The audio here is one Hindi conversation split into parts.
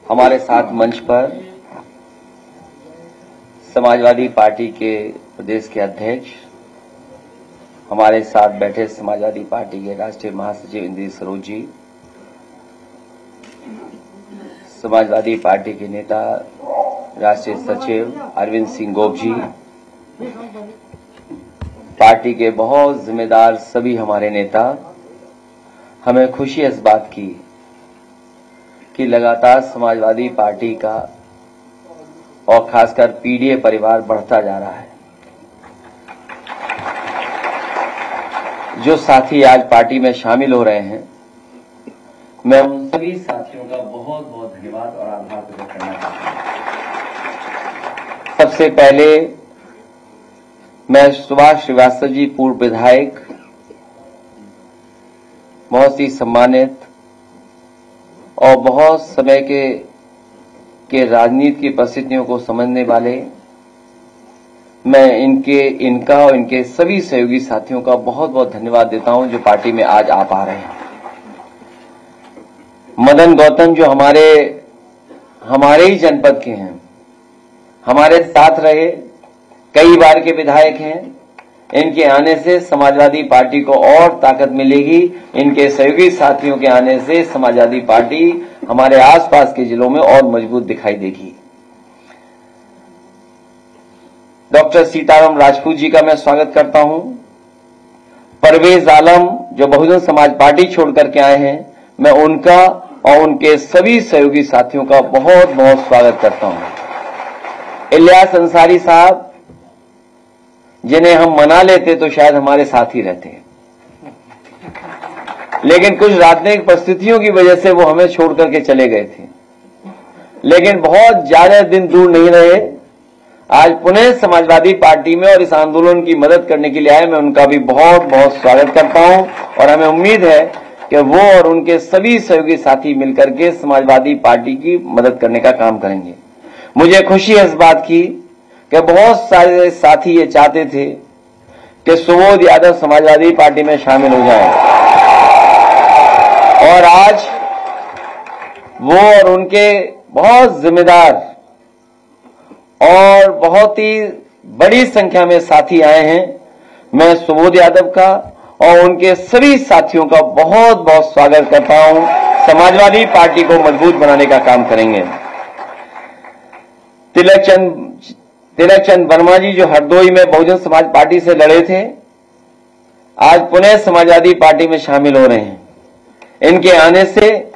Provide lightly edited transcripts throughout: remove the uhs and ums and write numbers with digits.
हमारे साथ मंच पर समाजवादी पार्टी के प्रदेश के अध्यक्ष, हमारे साथ बैठे समाजवादी पार्टी के राष्ट्रीय महासचिव इंद्र सरोज जी, समाजवादी पार्टी के नेता राष्ट्रीय सचिव अरविंद सिंह गोप जी, पार्टी के बहुत जिम्मेदार सभी हमारे नेता, हमें खुशी इस बात की कि लगातार समाजवादी पार्टी का और खासकर पीडीए परिवार बढ़ता जा रहा है। जो साथी आज पार्टी में शामिल हो रहे हैं, मैं उन सभी साथियों का बहुत बहुत धन्यवाद और आभार प्रकट करना चाहता हूं। सबसे पहले मैं सुभाष श्रीवास्तव जी, पूर्व विधायक, बहुत ही सम्मानित और बहुत समय के राजनीति की परिस्थितियों को समझने वाले, मैं इनका और इनके सभी सहयोगी साथियों का बहुत बहुत धन्यवाद देता हूं जो पार्टी में आज आ पा रहे हैं। मदन गौतम जो हमारे ही जनपद के हैं, हमारे साथ रहे, कई बार के विधायक हैं, इनके आने से समाजवादी पार्टी को और ताकत मिलेगी। इनके सहयोगी साथियों के आने से समाजवादी पार्टी हमारे आसपास के जिलों में और मजबूत दिखाई देगी। डॉक्टर सीताराम राजपूत जी का मैं स्वागत करता हूं। परवेज आलम जो बहुजन समाज पार्टी छोड़ करके आए हैं, मैं उनका और उनके सभी सहयोगी साथियों का बहुत बहुत स्वागत करता हूं। इलियास अंसारी साहब, जिन्हें हम मना लेते तो शायद हमारे साथ ही रहते, लेकिन कुछ राजनीतिक परिस्थितियों की वजह से वो हमें छोड़ करके चले गए थे, लेकिन बहुत ज्यादा दिन दूर नहीं रहे। आज पुनः समाजवादी पार्टी में और इस आंदोलन की मदद करने के लिए आए, मैं उनका भी बहुत बहुत स्वागत करता हूं और हमें उम्मीद है कि वो और उनके सभी सहयोगी साथी मिलकर के समाजवादी पार्टी की मदद करने का काम करेंगे। मुझे खुशी है इस बात की कि बहुत सारे साथी ये चाहते थे कि सुबोध यादव समाजवादी पार्टी में शामिल हो जाएं, और आज वो और उनके बहुत जिम्मेदार और बहुत ही बड़ी संख्या में साथी आए हैं। मैं सुबोध यादव का और उनके सभी साथियों का बहुत बहुत स्वागत करता हूं। समाजवादी पार्टी को मजबूत बनाने का काम करेंगे। तिलक चंद वर्मा जी जो हरदोई में बहुजन समाज पार्टी से लड़े थे, आज पुनः समाजवादी पार्टी में शामिल हो रहे हैं। इनके आने से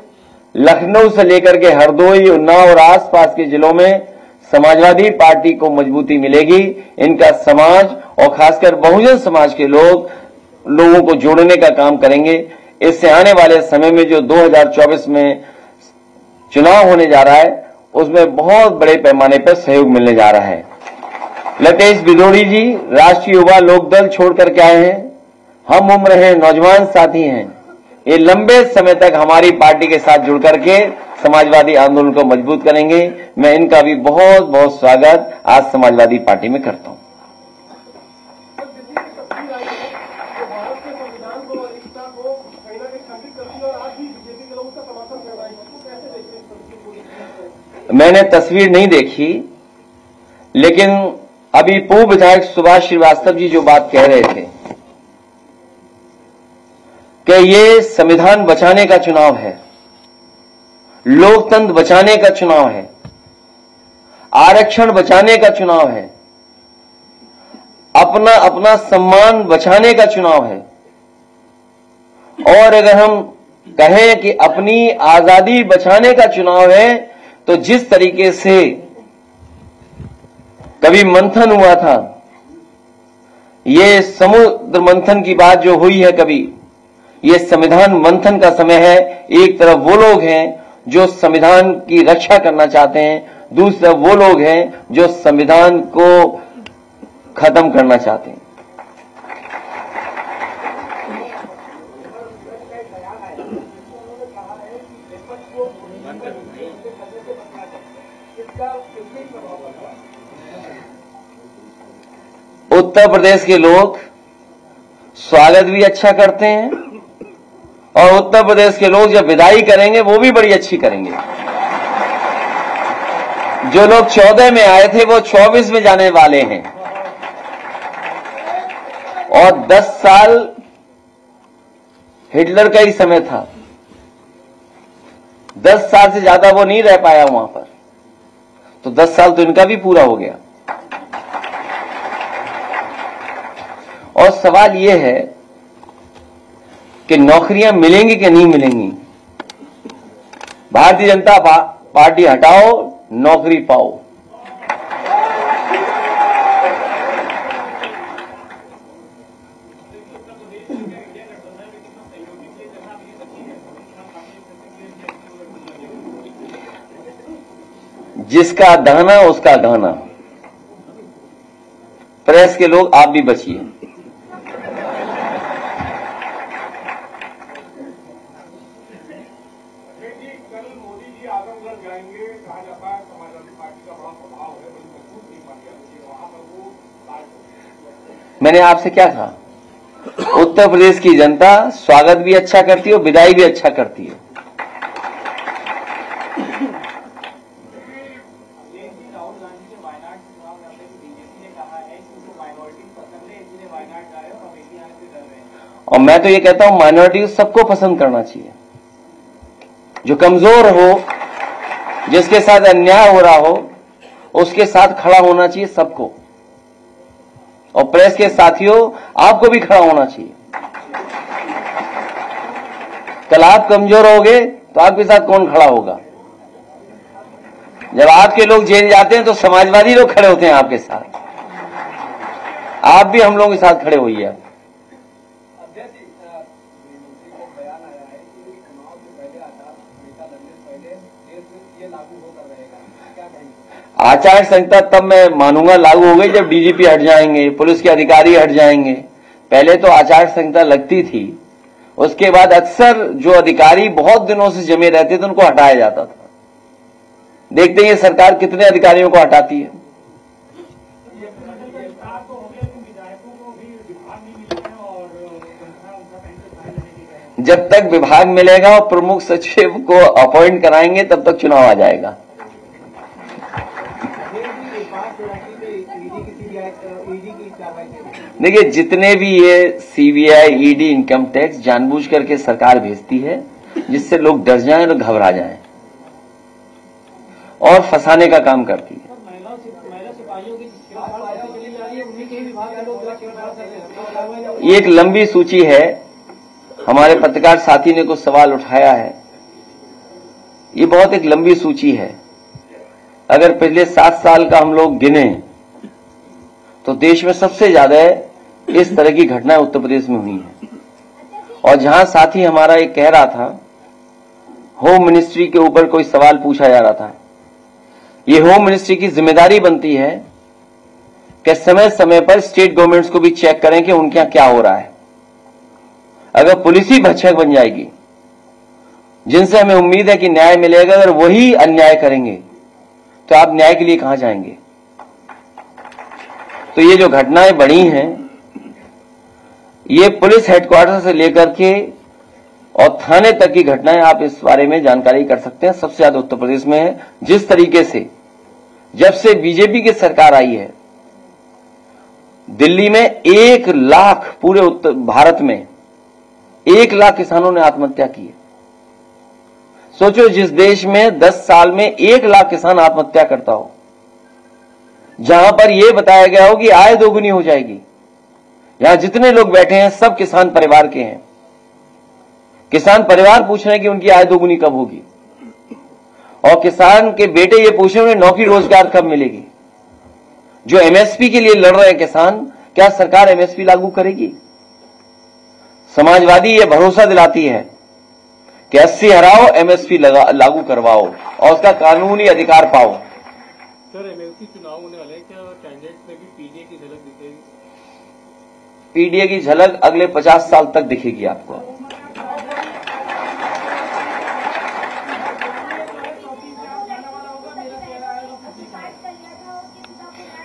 लखनऊ से लेकर के हरदोई, उन्नाव और आसपास के जिलों में समाजवादी पार्टी को मजबूती मिलेगी। इनका समाज और खासकर बहुजन समाज के लोगों को जोड़ने का काम करेंगे। इससे आने वाले समय में जो 2024 में चुनाव होने जा रहा है, उसमें बहुत बड़े पैमाने पर सहयोग मिलने जा रहा है। लतेश बिदोड़ी जी राष्ट्रीय युवा लोकदल छोड़ करके आए हैं, हम उम्र हैं, नौजवान साथी हैं। ये लंबे समय तक हमारी पार्टी के साथ जुड़ करके समाजवादी आंदोलन को मजबूत करेंगे। मैं इनका भी बहुत बहुत स्वागत आज समाजवादी पार्टी में करता हूं। मैंने तस्वीर नहीं देखी, लेकिन अभी पूर्व विधायक सुभाष श्रीवास्तव जी जो बात कह रहे थे कि ये संविधान बचाने का चुनाव है, लोकतंत्र बचाने का चुनाव है, आरक्षण बचाने का चुनाव है, अपना सम्मान बचाने का चुनाव है। और अगर हम कहें कि अपनी आजादी बचाने का चुनाव है, तो जिस तरीके से कभी मंथन हुआ था, ये समुद्र मंथन की बात जो हुई है कभी, ये संविधान मंथन का समय है। एक तरफ वो लोग हैं जो संविधान की रक्षा करना चाहते हैं, दूसरी तरफ वो लोग हैं जो संविधान को खत्म करना चाहते हैं। उत्तर प्रदेश के लोग स्वागत भी अच्छा करते हैं और उत्तर प्रदेश के लोग जब विदाई करेंगे वो भी बड़ी अच्छी करेंगे। जो लोग 14 में आए थे वो 24 में जाने वाले हैं, और 10 साल हिटलर का ही समय था। 10 साल से ज्यादा वो नहीं रह पाया वहां पर, तो 10 साल तो इनका भी पूरा हो गया। और सवाल ये है कि नौकरियां मिलेंगी कि नहीं मिलेंगी। भारतीय जनता पार्टी हटाओ, नौकरी पाओ। जिसका दाना उसका गाना। प्रेस के लोग आप भी बचिए। मैंने आपसे क्या कहा? उत्तर प्रदेश की जनता स्वागत भी अच्छा करती है और विदाई भी अच्छा करती है। और मैं तो ये कहता हूं माइनॉरिटी सबको पसंद करना चाहिए। जो कमजोर हो, जिसके साथ अन्याय हो रहा हो, उसके साथ खड़ा होना चाहिए सबको। और प्रेस के साथियों, आपको भी खड़ा होना चाहिए। कल आप कमजोर होगे तो आपके साथ कौन खड़ा होगा? जब आपके लोग जेल जाते हैं तो समाजवादी लोग खड़े होते हैं आपके साथ। आप भी हम लोगों के साथ खड़े होइए। आचार संहिता तब मैं मानूंगा लागू हो गई जब डीजीपी हट जाएंगे, पुलिस के अधिकारी हट जाएंगे। पहले तो आचार संहिता लगती थी, उसके बाद अक्सर जो अधिकारी बहुत दिनों से जमे रहते थे उनको हटाया जाता था। देखते हैं ये सरकार कितने अधिकारियों को हटाती है। जब तक विभाग मिलेगा और प्रमुख सचिव को अपॉइंट कराएंगे तब तक चुनाव आ जाएगा। देखिए, जितने भी ये सीबीआई, ईडी, इनकम टैक्स जानबूझ करके सरकार भेजती है जिससे लोग डर जाएं और घबरा जाएं और फंसाने का काम करती है। ये एक लंबी सूची है। हमारे पत्रकार साथी ने कुछ सवाल उठाया है। ये बहुत एक लंबी सूची है। अगर पिछले 7 साल का हम लोग गिने तो देश में सबसे ज्यादा इस तरह की घटनाएं उत्तर प्रदेश में हुई हैं। और जहां साथी हमारा एक कह रहा था, होम मिनिस्ट्री के ऊपर कोई सवाल पूछा जा रहा था। ये होम मिनिस्ट्री की जिम्मेदारी बनती है कि समय समय पर स्टेट गवर्नमेंट्स को भी चेक करें कि उनके यहां क्या हो रहा है। अगर पुलिस ही भक्षक बन जाएगी, जिनसे हमें उम्मीद है कि न्याय मिलेगा, अगर वही अन्याय करेंगे तो आप न्याय के लिए कहां जाएंगे? तो ये जो घटनाएं बढ़ी हैं, ये पुलिस हेडक्वार्टर से लेकर के और थाने तक की घटनाएं, आप इस बारे में जानकारी कर सकते हैं। सबसे ज्यादा उत्तर प्रदेश में है। जिस तरीके से जब से बीजेपी की सरकार आई है, दिल्ली में 1 लाख, पूरे उत्तर भारत में 1 लाख किसानों ने आत्महत्या की है। सोचो, जिस देश में 10 साल में 1 लाख किसान आत्महत्या करता हो, जहां पर यह बताया गया हो कि आय दोगुनी हो जाएगी। यहां जितने लोग बैठे हैं सब किसान परिवार के हैं। किसान परिवार पूछ रहे हैं कि उनकी आय दोगुनी कब होगी, और किसान के बेटे ये पूछ रहे हैं नौकरी रोजगार कब मिलेगी। जो एमएसपी के लिए लड़ रहे हैं किसान, क्या सरकार एमएसपी लागू करेगी? समाजवादी ये भरोसा दिलाती है कि 80 हराओ, एमएसपी लागू करवाओ और उसका कानूनी अधिकार पाओ। सर, एमएलसी चुनाव होने वाले हैं, क्या कैंडिडेट्स में भी पीडीए की झलक दिखेगी? पीडीए की झलक अगले 50 साल तक दिखेगी आपको।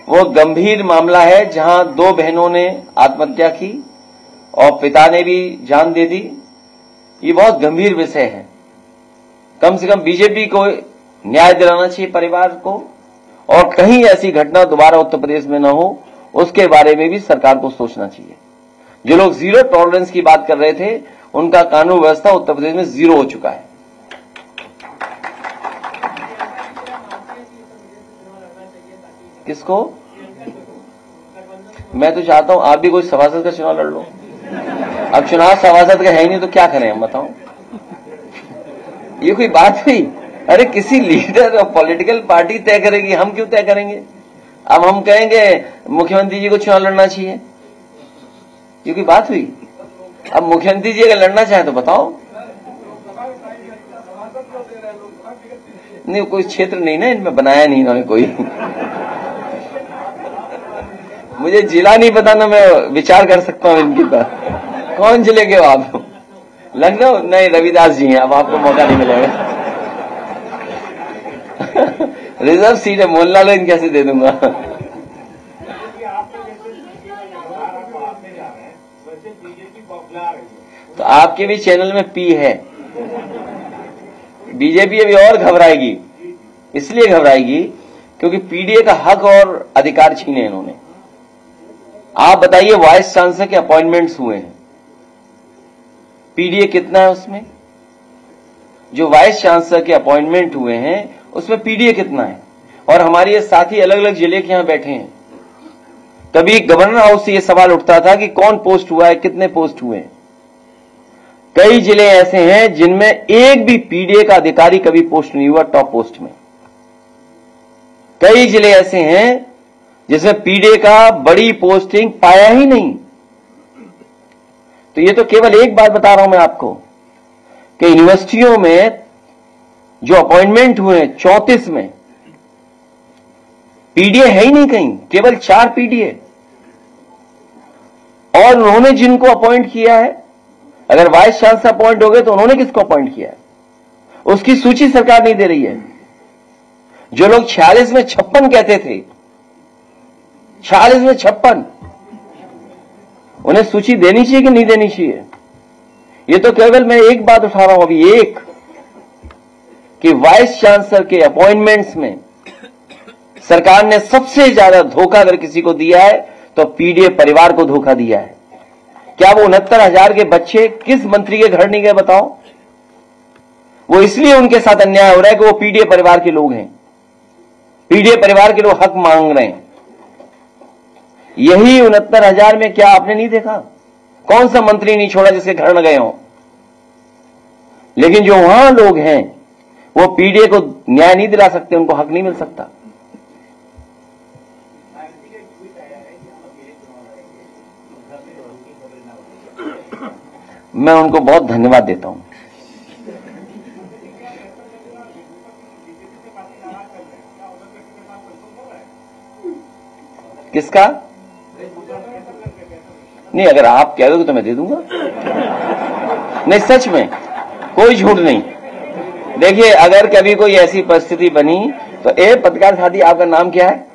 वो गंभीर मामला है जहां 2 बहनों ने आत्महत्या की और पिता ने भी जान दे दी। ये बहुत गंभीर विषय है। कम से कम बीजेपी को न्याय दिलाना चाहिए परिवार को, और कहीं ऐसी घटना दोबारा उत्तर प्रदेश में न हो, उसके बारे में भी सरकार को सोचना चाहिए। जो लोग जीरो टॉलरेंस की बात कर रहे थे, उनका कानून व्यवस्था उत्तर प्रदेश में जीरो हो चुका है। किसको? मैं तो चाहता हूं आप भी कोई सभासद का चुनाव लड़ लो। अब चुनाव सभासद का है ही नहीं तो क्या करें हम, बताओ। ये कोई बात हुई? अरे किसी लीडर और पॉलिटिकल पार्टी तय करेगी, हम क्यों तय करेंगे? अब हम कहेंगे मुख्यमंत्री जी को चुनाव लड़ना चाहिए, ये कोई बात हुई? अब मुख्यमंत्री जी अगर लड़ना चाहे तो बताओ। नहीं, कोई क्षेत्र नहीं ना इनमें बनाया नहीं इन्होंने कोई। मुझे जिला नहीं पता ना, मैं विचार कर सकता हूं इनके पास। कौन जिले के हो आप? लखनऊ? नहीं, रविदास जी हैं, अब आपको मौका नहीं मिलेगा। रिजर्व सीट है, मोहल्ला लो, कैसे दे दूंगा? तो आपके भी चैनल में पी है। बीजेपी अभी और घबराएगी, इसलिए घबराएगी क्योंकि पीडीए का हक और अधिकार छीने इन्होंने। आप बताइए, वाइस चांसलर के अपॉइंटमेंट्स हुए हैं, पीडीए कितना है उसमें? जो वाइस चांसलर के अपॉइंटमेंट हुए हैं उसमें पीडीए कितना है? और हमारे ये साथी अलग अलग जिले के यहां बैठे हैं। कभी गवर्नर हाउस से ये सवाल उठता था कि कौन पोस्ट हुआ है, कितने पोस्ट हुए हैं। कई जिले ऐसे हैं जिनमें एक भी पीडीए का अधिकारी कभी पोस्ट नहीं हुआ टॉप पोस्ट में। कई जिले ऐसे हैं जिसमें पीडीए का बड़ी पोस्टिंग पाया ही नहीं। तो ये तो केवल एक बात बता रहा हूं मैं आपको कि यूनिवर्सिटियों में जो अपॉइंटमेंट हुए 34 में पीडीए है ही नहीं कहीं, केवल 4 पीडीए। और उन्होंने जिनको अपॉइंट किया है, अगर वाइस चांसलर अपॉइंट हो गए तो उन्होंने किसको अपॉइंट किया है, उसकी सूची सरकार नहीं दे रही है। जो लोग 46 में 56 कहते थे, 46 में 56, उन्हें सूची देनी चाहिए कि नहीं देनी चाहिए? ये तो केवल मैं एक बात उठा रहा हूं अभी, एक कि वाइस चांसलर के अपॉइंटमेंट्स में सरकार ने सबसे ज्यादा धोखा अगर किसी को दिया है तो पीडीए परिवार को धोखा दिया है। क्या वो 69,000 के बच्चे किस मंत्री के घर नहीं गए बताओ? वो इसलिए उनके साथ अन्याय हो रहा है कि वो पीडीए परिवार के लोग हैं, पीडीए परिवार के लोग हक मांग रहे हैं। यही 69,000 में क्या आपने नहीं देखा? कौन सा मंत्री नहीं छोड़ा जिसके घर न गए हों? लेकिन जो वहां लोग हैं वो पीडीए को न्याय नहीं दिला सकते, उनको हक नहीं मिल सकता। मैं उनको बहुत धन्यवाद देता हूं। किसका? नहीं, अगर आप कह दोगे तो मैं दे दूंगा। नहीं, सच में कोई झूठ नहीं। देखिए, अगर कभी कोई ऐसी परिस्थिति बनी तो पत्रकार साथी, आपका नाम क्या है?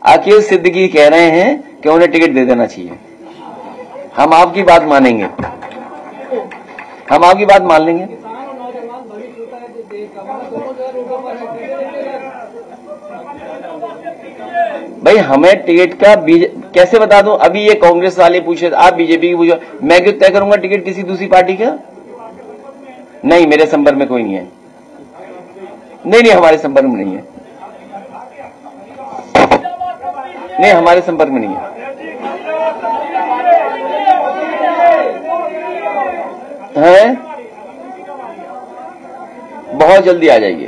अकील सिद्दीकी कह रहे हैं कि उन्हें टिकट दे देना चाहिए। हम आपकी बात मानेंगे, हम आपकी बात मान लेंगे। भाई, हमें टिकट का कैसे बता दूं? अभी ये कांग्रेस वाले पूछे, आप बीजेपी की पूछो, मैं क्यों तय करूंगा टिकट किसी दूसरी पार्टी का? नहीं, मेरे संपर्क में कोई नहीं है। नहीं, हमारे संपर्क में नहीं है। नहीं, हमारे संपर्क में नहीं है। बहुत जल्दी आ जाएगी,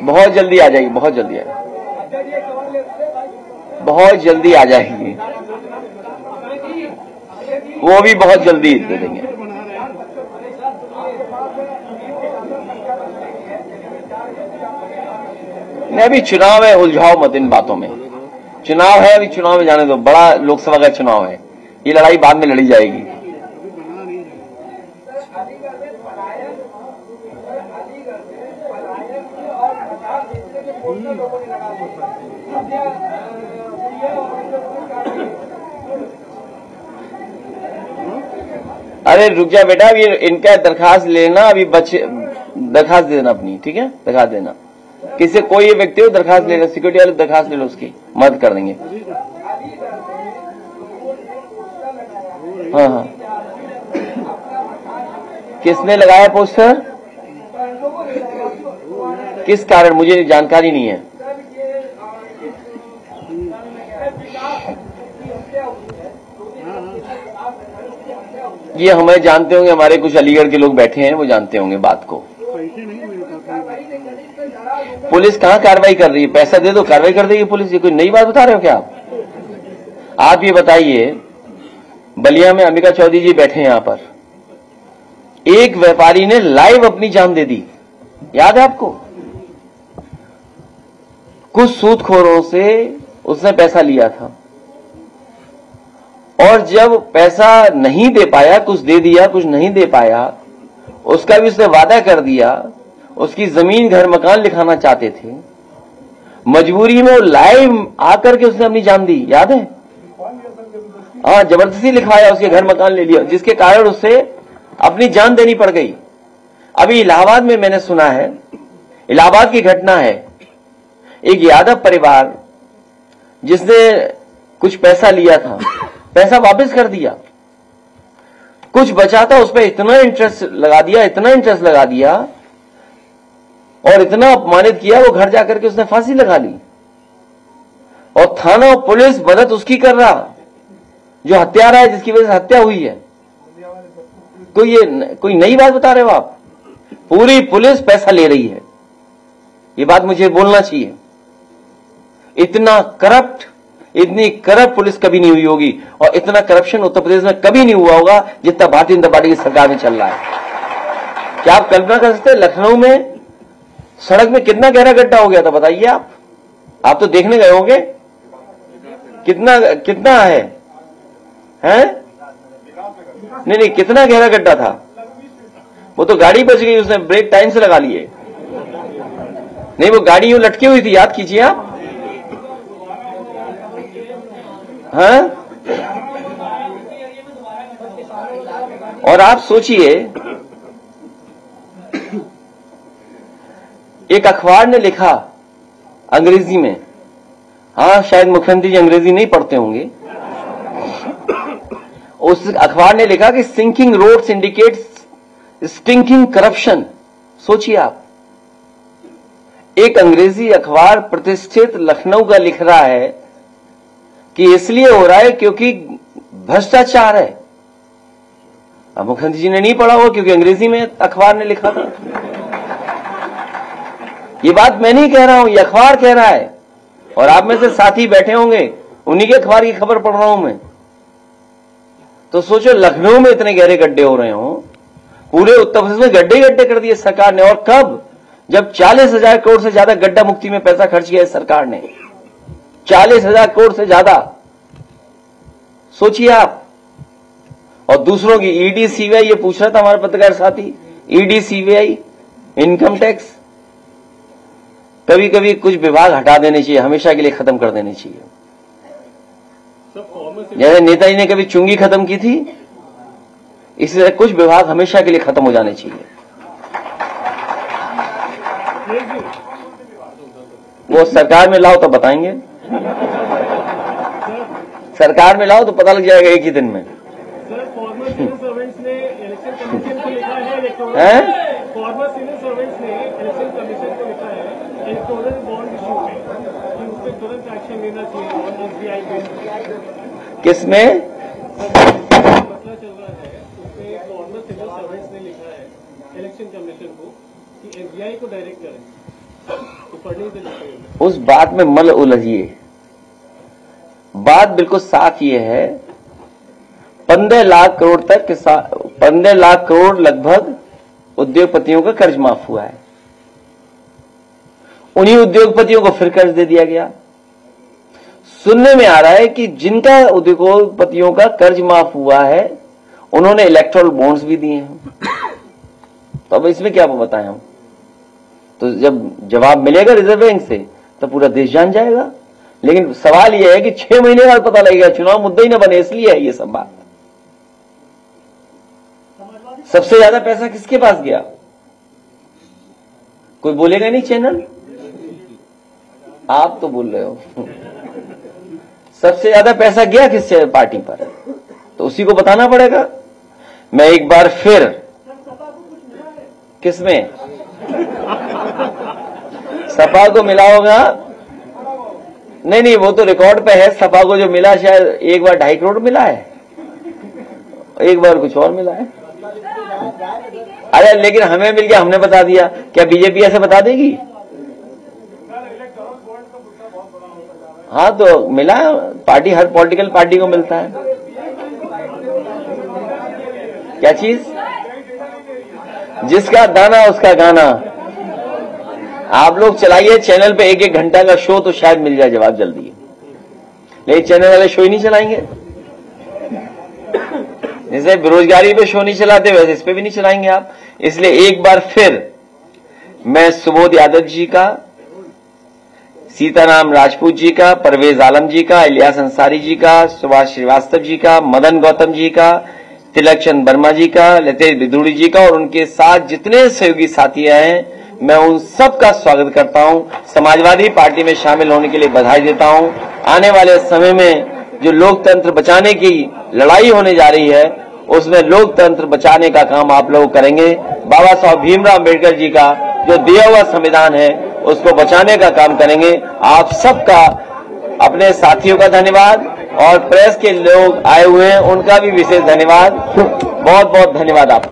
बहुत जल्दी आ जाएगी, बहुत जल्दी आ जाएगी, बहुत जल्दी आ जाएगी, वो भी बहुत जल्दी दे देंगे। नहीं, अभी चुनाव है, उलझाओ मत इन बातों में। चुनाव है, अभी चुनाव में जाने दो। बड़ा लोकसभा का चुनाव है, ये लड़ाई बाद में लड़ी जाएगी। अरे रुक जा बेटा, अभी इनका दरखास्त लेना, अभी बच्चे दरखास्त देना अपनी, ठीक है? दरखास्त देना, किसी कोई व्यक्ति हो दरखास्त ले लो, सिक्योरिटी वाले दरखास्त ले लो, उसकी मदद कर देंगे। हाँ हाँ, किसने लगाया पोस्टर, किस कारण, मुझे जानकारी नहीं है। ये हमें जानते होंगे, हमारे कुछ अलीगढ़ के लोग बैठे हैं, वो जानते होंगे बात को। पुलिस कहाँ कार्रवाई कर रही है, पैसा दे दो कार्रवाई कर देगी पुलिस। ये कोई नई बात बता रहे हो क्या आप ये बताइए, बलिया में अंबिका चौधरी जी बैठे हैं यहां पर, एक व्यापारी ने लाइव अपनी जान दे दी, याद है आपको? कुछ सूदखोरों से उसने पैसा लिया था, और जब पैसा नहीं दे पाया, कुछ दे दिया कुछ नहीं दे पाया, उसका भी उसने वादा कर दिया, उसकी जमीन घर मकान लिखाना चाहते थे, मजबूरी में वो लाइव आकर के उसने अपनी जान दी, याद है? हाँ, जबरदस्ती लिखवाया, उसके घर मकान ले लिया, जिसके कारण उसे अपनी जान देनी पड़ गई। अभी इलाहाबाद में मैंने सुना है, इलाहाबाद की घटना है, एक यादव परिवार जिसने कुछ पैसा लिया था, पैसा वापस कर दिया, कुछ बचा था उस पर इतना इंटरेस्ट लगा दिया, इतना इंटरेस्ट लगा दिया और इतना अपमानित किया, वो घर जाकर के उसने फांसी लगा ली। और थाना और पुलिस मदद उसकी कर रहा जो हत्यारा है, जिसकी वजह से हत्या हुई है। कोई नई बात बता रहे हो आप? पूरी पुलिस पैसा ले रही है, ये बात मुझे बोलना चाहिए। इतना करप्ट, इतनी करप्ट पुलिस कभी नहीं हुई होगी, और इतना करप्शन उत्तर प्रदेश में कभी नहीं हुआ होगा जितना भारतीय जनता पार्टी की सरकार में चल रहा है। क्या आप कल्पना कर सकते हैं लखनऊ में सड़क में कितना गहरा गड्ढा हो गया था, बताइए आप तो देखने गए होंगे, कितना है? नहीं, कितना गहरा गड्ढा था। वो तो गाड़ी बच गई, उसने ब्रेक टाइम से लगा लिए। नहीं, वो गाड़ी यूं लटकी हुई थी, याद कीजिए आप। हाँ, और आप सोचिए, एक अखबार ने लिखा अंग्रेजी में, हाँ शायद मुख्यमंत्री जी अंग्रेजी नहीं पढ़ते होंगे, उस अखबार ने लिखा कि sinking roads indicates stinking corruption. सोचिए आप, एक अंग्रेजी अखबार प्रतिष्ठित लखनऊ का लिख रहा है कि इसलिए हो रहा है क्योंकि भ्रष्टाचार है। अब मुख्यमंत्री जी ने नहीं पढ़ा हुआ क्योंकि अंग्रेजी में अखबार ने लिखा था। ये बात मैं नहीं कह रहा हूं, ये अखबार कह रहा है, और आप में से साथी बैठे होंगे, उन्हीं के अखबार की खबर पढ़ रहा हूं मैं। तो सोचो, लखनऊ में इतने गहरे गड्ढे हो रहे हो, पूरे उत्तर प्रदेश में गड्ढे गड्ढे कर दिए सरकार ने। और कब? जब 40,000 करोड़ से ज्यादा गड्ढा मुक्ति में पैसा खर्च किया है सरकार ने, 40,000 करोड़ से ज्यादा, सोचिए आप। और दूसरों की ईडी सीबीआई, ये पूछ रहा था हमारा पत्रकार साथी, ईडी सीबीआई इनकम टैक्स, कभी कभी कुछ विभाग हटा देने चाहिए, हमेशा के लिए खत्म कर देने चाहिए। जैसे नेताजी ने कभी चुंगी खत्म की थी, इसलिए कुछ विभाग हमेशा के लिए खत्म हो जाने चाहिए। वो सरकार में लाओ तो बताएंगे, सरकार में लाओ तो पता लग जाएगा एक ही दिन में। फॉर्मर सिविल सर्वेंट्स ने इलेक्शन कमीशन को लिखा है, फॉर्मर सिविल सर्वेंट्स ने इलेक्शन कमीशन को लिखा है इलेक्टोरल बॉन्ड इशू पे कि उस पर तुरंत एक्शन लेना चाहिए और एसबीआई पे। किसमें मसला चल रहा है, उसमें फॉर्मर सिविल सर्वेंट्स ने लिखा है इलेक्शन कमीशन को कि एसबीआई को डायरेक्ट करें, तो पढ़ने से लिखे। उस बात में मल उलझिए, बात बिल्कुल साफ ये है, 15 लाख करोड़ तक 15 लाख करोड़ लगभग उद्योगपतियों का कर्ज माफ हुआ है। उन्हीं उद्योगपतियों को फिर कर्ज दे दिया गया। सुनने में आ रहा है कि जिनका उद्योगपतियों का कर्ज माफ हुआ है, उन्होंने इलेक्टोरल बॉन्ड्स भी दिए हैं। तो अब इसमें क्या बताएं हम? तो जब जवाब मिलेगा रिजर्व बैंक से तो पूरा देश जान जाएगा। लेकिन सवाल यह है कि 6 महीने बाद पता लगेगा, चुनाव मुद्दा ही ना बने, इसलिए है ये सब बात। सबसे ज्यादा पैसा किसके पास गया? कोई बोलेगा नहीं चैनल? आप तो बोल रहे हो। सबसे ज्यादा पैसा गया किस पार्टी पर, तो उसी को बताना पड़ेगा। मैं एक बार फिर, किसमें सपा को मिला होगा? नहीं, वो तो रिकॉर्ड पे है। सपा को जो मिला शायद एक बार 2.5 करोड़ मिला है, एक बार कुछ और मिला है। अरे लेकिन हमें मिल गया, हमने बता दिया। क्या बीजेपी ऐसे बता देगी? हाँ तो मिला, पार्टी हर पॉलिटिकल पार्टी को मिलता है। क्या चीज? जिसका दाना उसका गाना। आप लोग चलाइए चैनल पे 1-1 घंटा का शो, तो शायद मिल जाए जवाब जल्दी। लेकिन चैनल वाले शो ही नहीं चलाएंगे। जैसे बेरोजगारी पे शो नहीं चलाते, वैसे इस पे भी नहीं चलाएंगे आप। इसलिए एक बार फिर मैं सुबोध यादव जी का, सीताराम राजपूत जी का, परवेज आलम जी का, इलियास अंसारी जी का, सुभाष श्रीवास्तव जी का, मदन गौतम जी का, तिलक चंद वर्मा जी का, लतेश बिदुड़ी जी का और उनके साथ जितने सहयोगी साथी हैं, मैं उन सब का स्वागत करता हूं। समाजवादी पार्टी में शामिल होने के लिए बधाई देता हूं। आने वाले समय में जो लोकतंत्र बचाने की लड़ाई होने जा रही है, उसमें लोकतंत्र बचाने का काम आप लोग करेंगे। बाबा साहब भीमराव अम्बेडकर जी का जो दिया हुआ संविधान है, उसको बचाने का काम करेंगे। आप सबका, अपने साथियों का धन्यवाद और प्रेस के लोग आए हुए हैं, उनका भी विशेष धन्यवाद। बहुत बहुत धन्यवाद आप।